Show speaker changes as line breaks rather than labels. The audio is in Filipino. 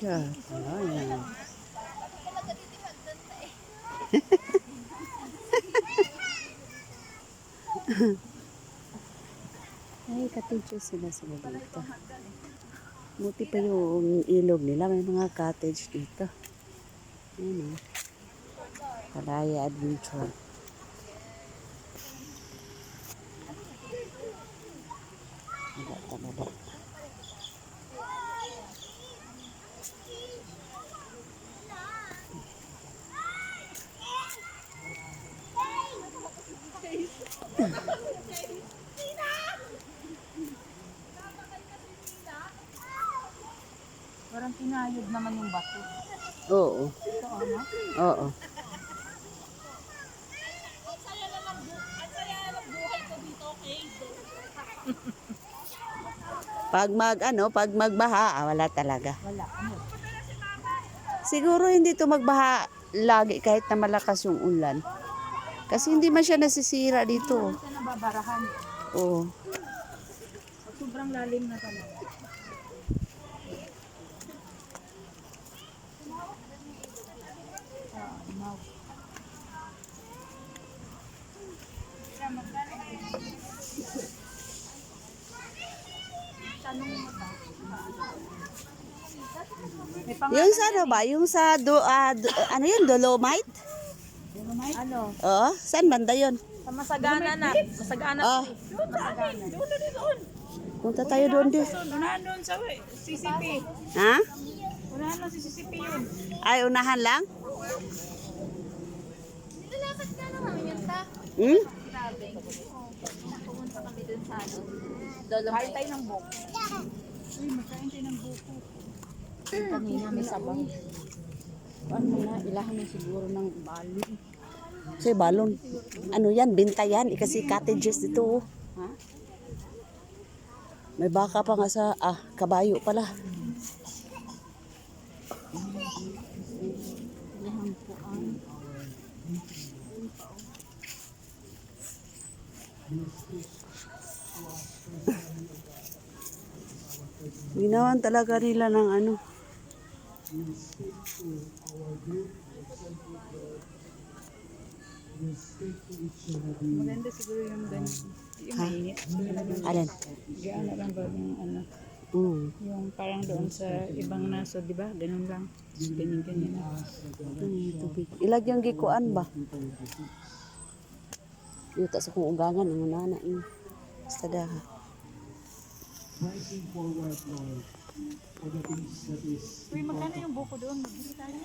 siya. Ayan. Ay, cottage sila dito. Buti pa yung ilog nila. May mga cottage dito. Ayan o. Kalaya Adventure. Wala talaga.
Parang kinayod naman yung bato.
Oo.
Ito ano?
Oo. Pag magbaha, wala talaga.
Wala. Ano?
Siguro hindi to magbaha lagi kahit na malakas yung ulan. Kasi hindi man siya nasisira dito.
Hindi siya nababarahan.
Oo.
Sobrang lalim na talaga.
Yung sa ano ba? Yung sa ano yun? Dolomite?
Ano?
Oo. Saan banda yun?
Sa Masagana na. Masagana.
Oh.
Masagana.
Punta tayo doon din.
Unahan doon sa CCP.
Ha?
Unahan lang sa CCP yun.
Ay, unahan lang?
Nilakad ka na kami yun ta.
Hmm?
Grabe. Pumunta kami dun sa ano.
Kain tayo ng buko. Uy, makain tayo ng buko.
Kanina may sabang.
Ano na, ilahan na siguro ng balon.
Kasi balon. Ano yan? Binta yan. Kasi cottages dito. Oh.
Ha?
May baka pa nga sa, kabayo pala.
Ilahan po ang...
Ginawan talaga nila ng ano.
Maganda siguro yung ganyan. Yung
Ha?
mainit.
Alin?
Gano'n lang ba yung ano? Yung parang doon sa ibang naso, di ba? Ganun lang. Ganyan-ganyan.
Tubig. Ilagyang gikuan ba? Yuta sa kong ugangan. Ang nana. Basta daha.
Uy, magkano yung buko doon? Magbili tayo.